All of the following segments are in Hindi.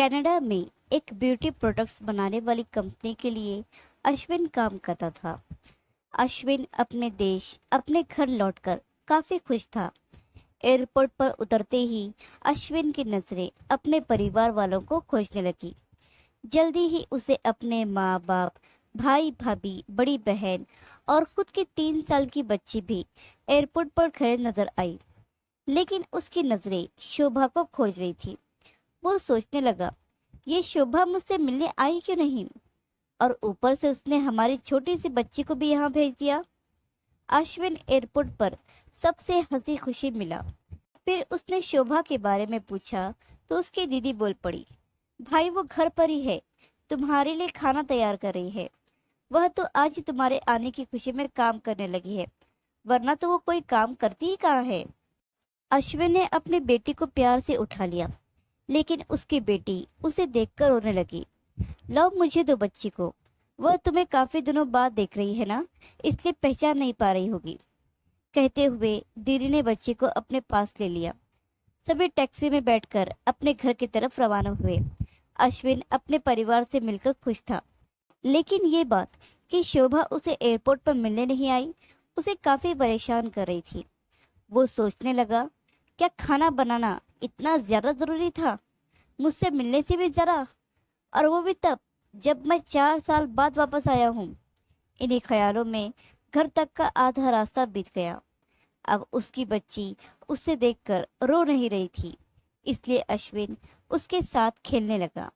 कनाडा में एक ब्यूटी प्रोडक्ट्स बनाने वाली कंपनी के लिए अश्विन काम करता था। अश्विन अपने देश अपने घर लौटकर काफी खुश था। एयरपोर्ट पर उतरते ही अश्विन की नजरें अपने परिवार वालों को खोजने लगी। जल्दी ही उसे अपने माँ बाप, भाई भाभी, बड़ी बहन और खुद की 3 साल की बच्ची भी एयरपोर्ट पर खड़े नजर आई। लेकिन उसकी नजरें शोभा को खोज रही थी। वो सोचने लगा, ये शोभा मुझसे मिलने आई क्यों नहीं, और ऊपर से उसने हमारी छोटी सी बच्ची को भी यहाँ भेज दिया। अश्विन एयरपोर्ट पर सबसे हंसी खुशी मिला। फिर उसने शोभा के बारे में पूछा तो उसकी दीदी बोल पड़ी, भाई वो घर पर ही है, तुम्हारे लिए खाना तैयार कर रही है। वह तो आज ही तुम्हारे आने की खुशी में काम करने लगी है, वरना तो वो कोई काम करती ही कहाँ है। अश्विन ने अपनी बेटी को प्यार से उठा लिया, लेकिन उसकी बेटी उसे देखकर रोने लगी। लो मुझे दो बच्ची को, वह तुम्हें काफी दिनों बाद देख रही है ना, इसलिए पहचान नहीं पा रही होगी। कहते हुए दीदी ने बच्ची को अपने पास ले लिया। सभी टैक्सी में बैठकर अपने घर की तरफ रवाना हुए। अश्विन अपने परिवार से मिलकर खुश था, लेकिन ये बात कि शोभा उसे एयरपोर्ट पर मिलने नहीं आई उसे काफी परेशान कर रही थी। वो सोचने लगा, क्या खाना बनाना इतना ज्यादा जरूरी था, मुझसे मिलने से भी जरा, और वो भी तब जब मैं 4 साल बाद वापस आया हूँ। इन्हीं ख्यालों में घर तक का आधा रास्ता बीत गया। अब उसकी बच्ची उसे देखकर रो नहीं रही थी, इसलिए अश्विन उसके साथ खेलने लगा।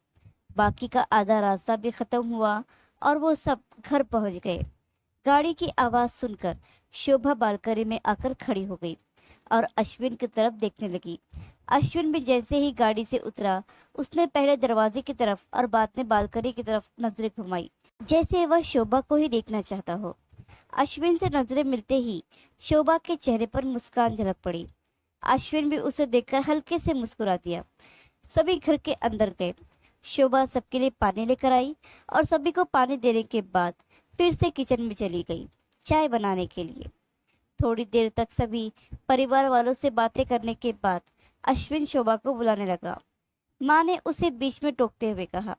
बाकी का आधा रास्ता भी खत्म हुआ और वो सब घर पहुंच गए। गाड़ी की आवाज सुनकर शोभा बालकनी में आकर खड़ी हो गई और अश्विन की तरफ देखने लगी। अश्विन भी जैसे ही गाड़ी से उतरा, उसने पहले दरवाजे की तरफ और बाद में बालकनी की तरफ नजरें घुमाई, जैसे वह शोभा को ही देखना चाहता हो। अश्विन से नजरें मिलते ही शोभा के चेहरे पर मुस्कान झलक पड़ी। अश्विन भी उसे देखकर हल्के से मुस्कुरा दिया। सभी घर के अंदर गए। शोभा सबके लिए पानी लेकर आई और सभी को पानी देने के बाद फिर से किचन में चली गई चाय बनाने के लिए। थोड़ी देर तक सभी परिवार वालों से बातें करने के बाद अश्विन शोभा को बुलाने लगा। माँ ने उसे बीच में टोकते हुए कहा,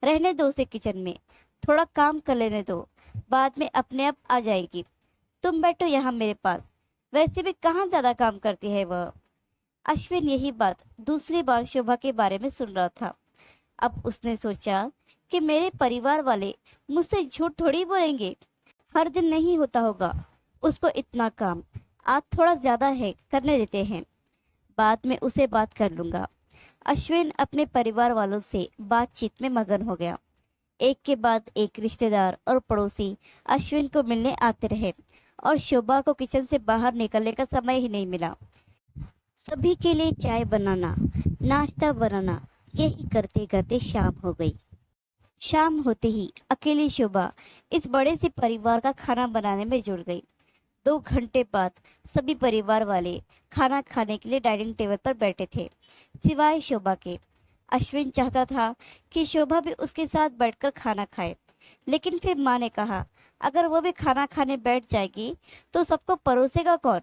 रहने दो उसे किचन में, थोड़ा काम कर लेने दो, बाद में अपने आप आ जाएगी। तुम बैठो यहाँ मेरे पास, वैसे भी कहाँ ज्यादा काम करती है वह। अश्विन यही बात दूसरी बार शोभा के बारे में सुन रहा था। अब उसने सोचा कि मेरे परिवार वाले मुझसे झूठ थोड़ी बोलेंगे। हर दिन नहीं होता होगा उसको इतना काम, आज थोड़ा ज्यादा है, करने देते हैं, बाद में उसे बात कर लूंगा। अश्विन अपने परिवार वालों से बातचीत में मगन हो गया। एक के बाद एक रिश्तेदार और पड़ोसी अश्विन को मिलने आते रहे और शोभा को किचन से बाहर निकलने का समय ही नहीं मिला। सभी के लिए चाय बनाना, नाश्ता बनाना, यही करते करते शाम हो गई। शाम होते ही अकेली शोभा इस बड़े से परिवार का खाना बनाने में जुड़ गई। 2 घंटे बाद सभी परिवार वाले खाना खाने के लिए डाइनिंग टेबल पर बैठे थे, सिवाय शोभा के। अश्विन चाहता था कि शोभा भी उसके साथ बैठकर खाना खाए, लेकिन फिर माँ ने कहा, अगर वो भी खाना खाने बैठ जाएगी तो सबको परोसेगा कौन।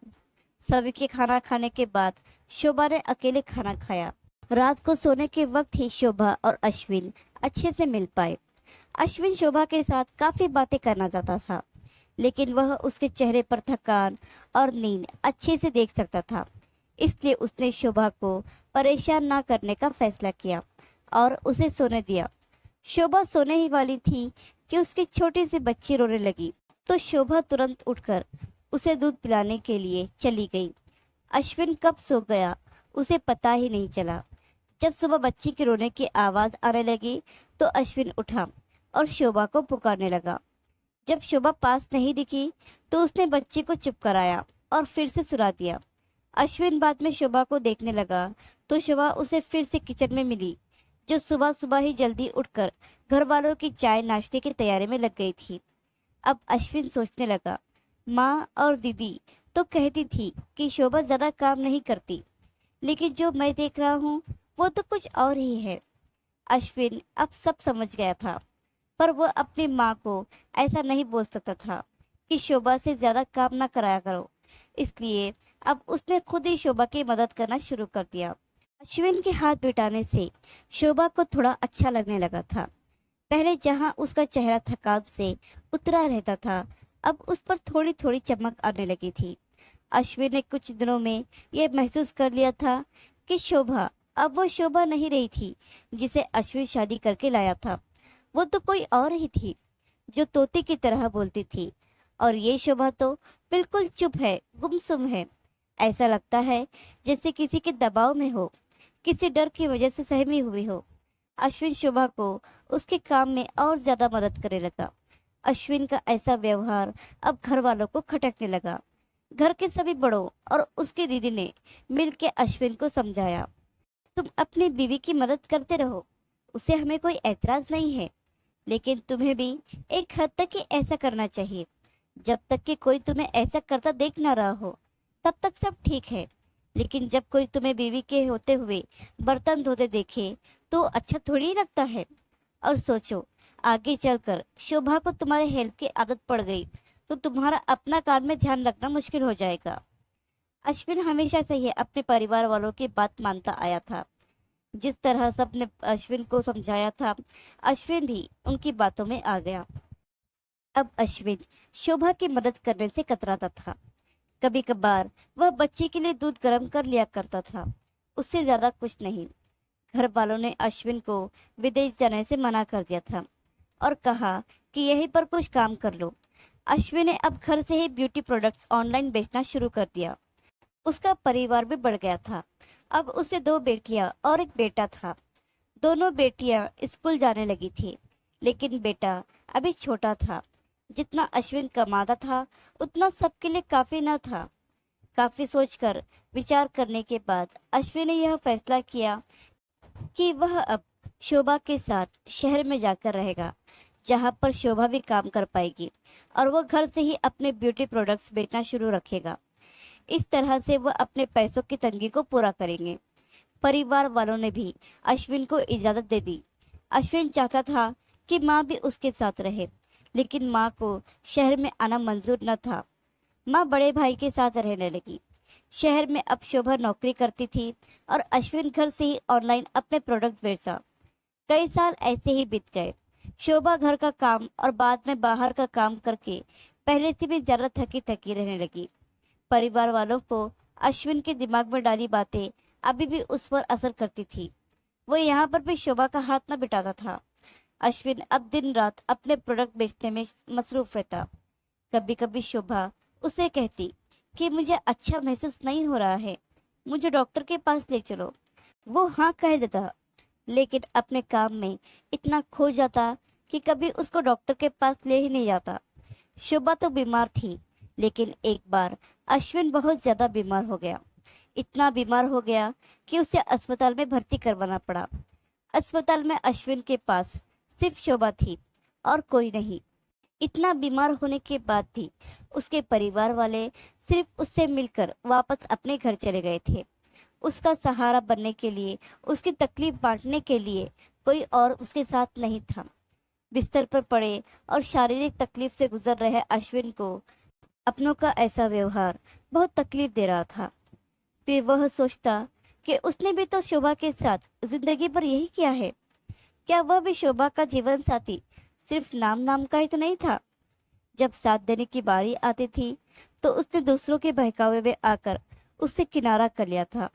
सभी के खाना खाने के बाद शोभा ने अकेले खाना खाया। रात को सोने के वक्त ही शोभा और अश्विन अच्छे से मिल पाए। अश्विन शोभा के साथ काफी बातें करना चाहता था, लेकिन वह उसके चेहरे पर थकान और नींद अच्छे से देख सकता था, इसलिए उसने शोभा को परेशान ना करने का फैसला किया और उसे सोने दिया। शोभा सोने ही वाली थी कि उसकी छोटी सी बच्ची रोने लगी, तो शोभा तुरंत उठकर उसे दूध पिलाने के लिए चली गई। अश्विन कब सो गया उसे पता ही नहीं चला। जब सुबह बच्ची के रोने की आवाज आने लगी तो अश्विन उठा और शोभा को पुकारने लगा। जब शोभा पास नहीं दिखी तो उसने बच्ची को चुप कराया और फिर से सुला दिया। अश्विन बाद में शोभा को देखने लगा तो शोभा उसे फिर से किचन में मिली, जो सुबह सुबह ही जल्दी उठकर घर वालों की चाय नाश्ते की तैयारी में लग गई थी। अब अश्विन सोचने लगा, माँ और दीदी तो कहती थी कि शोभा ज़्यादा काम नहीं करती, लेकिन जो मैं देख रहा हूँ वो तो कुछ और ही है। अश्विन अब सब समझ गया था, पर वह अपनी माँ को ऐसा नहीं बोल सकता था कि शोभा से ज्यादा काम ना कराया करो, इसलिए अब उसने खुद ही शोभा की मदद करना शुरू कर दिया। अश्विन के हाथ बिटाने से शोभा को थोड़ा अच्छा लगने लगा था। पहले जहां उसका चेहरा थकान से उतरा रहता था, अब उस पर थोड़ी थोड़ी चमक आने लगी थी। अश्विन ने कुछ दिनों में यह महसूस कर लिया था कि शोभा अब वो शोभा नहीं रही थी जिसे अश्विन शादी करके लाया था। वो तो कोई और ही थी, जो तोते की तरह बोलती थी। और ये शोभा तो बिल्कुल चुप है, गुमसुम है। ऐसा लगता है जैसे किसी के दबाव में हो, किसी डर की वजह से सहमी हुई हो। अश्विन शोभा को उसके काम में और ज्यादा मदद करने लगा। अश्विन का ऐसा व्यवहार अब घर वालों को खटकने लगा। घर के सभी बड़ों और उसकी दीदी ने मिलकर अश्विन को समझाया, तुम अपनी बीवी की मदद करते रहो, उसे हमें कोई ऐतराज नहीं है, लेकिन तुम्हें भी एक हद तक ही ऐसा करना चाहिए। जब तक कि कोई तुम्हें ऐसा करता देख ना रहा हो, तब तक सब ठीक है। लेकिन जब कोई तुम्हें बीवी के होते हुए बर्तन धोते देखे तो अच्छा थोड़ी लगता है। और सोचो, आगे चलकर शोभा को तुम्हारे हेल्प की आदत पड़ गई तो तुम्हारा अपना काम में ध्यान रखना मुश्किल हो जाएगा। अश्विन हमेशा से ही अपने परिवार वालों की बात मानता आया था। जिस तरह सबने अश्विन को समझाया था, अश्विन भी उनकी बातों में आ गया। अब अश्विन शोभा की मदद करने से कतराता था। कभी कभार वह बच्चे के लिए दूध गर्म कर लिया करता था, उससे ज्यादा कुछ नहीं। घर वालों ने अश्विन को विदेश जाने से मना कर दिया था और कहा कि यहीं पर कुछ काम कर लो। अश्विन ने अब घर से ही ब्यूटी प्रोडक्ट्स ऑनलाइन बेचना शुरू कर दिया। उसका परिवार भी बढ़ गया था। अब उसे दो बेटियां और एक बेटा था। दोनों बेटियां स्कूल जाने लगी थी, लेकिन बेटा अभी छोटा था। जितना अश्विन कमाता था उतना सबके लिए काफी न था। काफी सोचकर विचार करने के बाद अश्विन ने यह फैसला किया कि वह अब शोभा के साथ शहर में जाकर रहेगा, जहां पर शोभा भी काम कर पाएगी और वो घर से ही अपने ब्यूटी प्रोडक्ट्स बेचना शुरू रखेगा। इस तरह से वह अपने पैसों की तंगी को पूरा करेंगे। परिवार वालों ने भी अश्विन को इजाजत दे दी। अश्विन चाहता था कि माँ भी उसके साथ रहे, लेकिन माँ को शहर में आना मंजूर न था। माँ बड़े भाई के साथ रहने लगी। शहर में अब शोभा नौकरी करती थी और अश्विन घर से ही ऑनलाइन अपने प्रोडक्ट बेचा। कई साल ऐसे ही बीत गए। शोभा घर का काम और बाद में बाहर का काम करके पहले से भी ज्यादा थकी थकी रहने लगी। परिवार वालों को अश्विन के दिमाग में डाली बातें अभी भी उस पर असर करती थी। वो यहाँ पर भी शोभा का हाथ न बिटाता था। अश्विन अब दिन रात अपने प्रोडक्ट बेचने में मसरूफ रहता। कभी कभी शोभा उसे कहती कि मुझे अच्छा महसूस नहीं हो रहा है, मुझे डॉक्टर के पास ले चलो। वो हाँ कह देता, लेकिन अपने काम में इतना खो जाता कि कभी उसको डॉक्टर के पास ले ही नहीं जाता। शोभा तो बीमार थी, लेकिन एक बार अश्विन बहुत ज्यादा बीमार हो गया। इतना बीमार हो गया कि उसे अस्पताल में भर्ती करवाना पड़ा। अस्पताल में अश्विन के पास सिर्फ शोभा थी और कोई नहीं। इतना बीमार होने के बाद भी उसके परिवार वाले सिर्फ उससे मिलकर वापस अपने घर चले गए थे। उसका सहारा बनने के लिए, उसकी तकलीफ बांटने के लिए कोई और उसके साथ नहीं था। बिस्तर पर पड़े और शारीरिक तकलीफ से गुजर रहे अश्विन को अपनों का ऐसा व्यवहार बहुत तकलीफ दे रहा था। फिर वह सोचता कि उसने भी तो शोभा के साथ जिंदगी भर यही किया है। क्या वह भी शोभा का जीवन साथी सिर्फ नाम नाम का ही तो नहीं था? जब साथ देने की बारी आती थी तो उसने दूसरों के बहकावे में आकर उससे किनारा कर लिया था।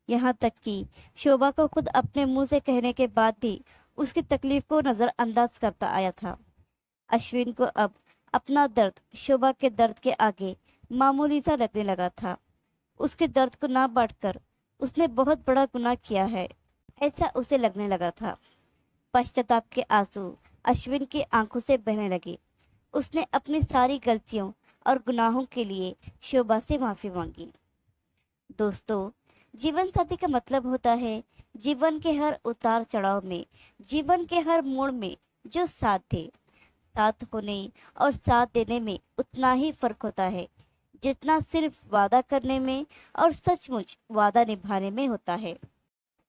यहाँ तक कि शोभा को खुद अपने मुंह से कहने के बाद भी उसकी तकलीफ को नजरअंदाज करता आया था। अश्विन को अब अपना दर्द शोभा के दर्द के आगे मामूली सा लगने लगा था। उसके दर्द को ना बांटकर उसने बहुत बड़ा गुनाह किया है, ऐसा उसे लगने लगा था। पश्चाताप के आंसू अश्विन की आंखों से बहने लगे। उसने अपनी सारी गलतियों और गुनाहों के लिए शोभा से माफी मांगी। दोस्तों, जीवन साथी का मतलब होता है जीवन के हर उतार चढ़ाव में, जीवन के हर मोड़ में जो साथ दे। साथ होने और साथ देने में उतना ही फर्क होता है जितना सिर्फ वादा करने में और सचमुच वादा निभाने में होता है।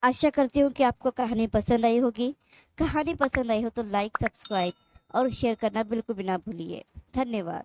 आशा करती हूँ कि आपको कहानी पसंद आई होगी। कहानी पसंद आई हो तो लाइक, सब्सक्राइब और शेयर करना बिल्कुल भी ना भूलिए। धन्यवाद।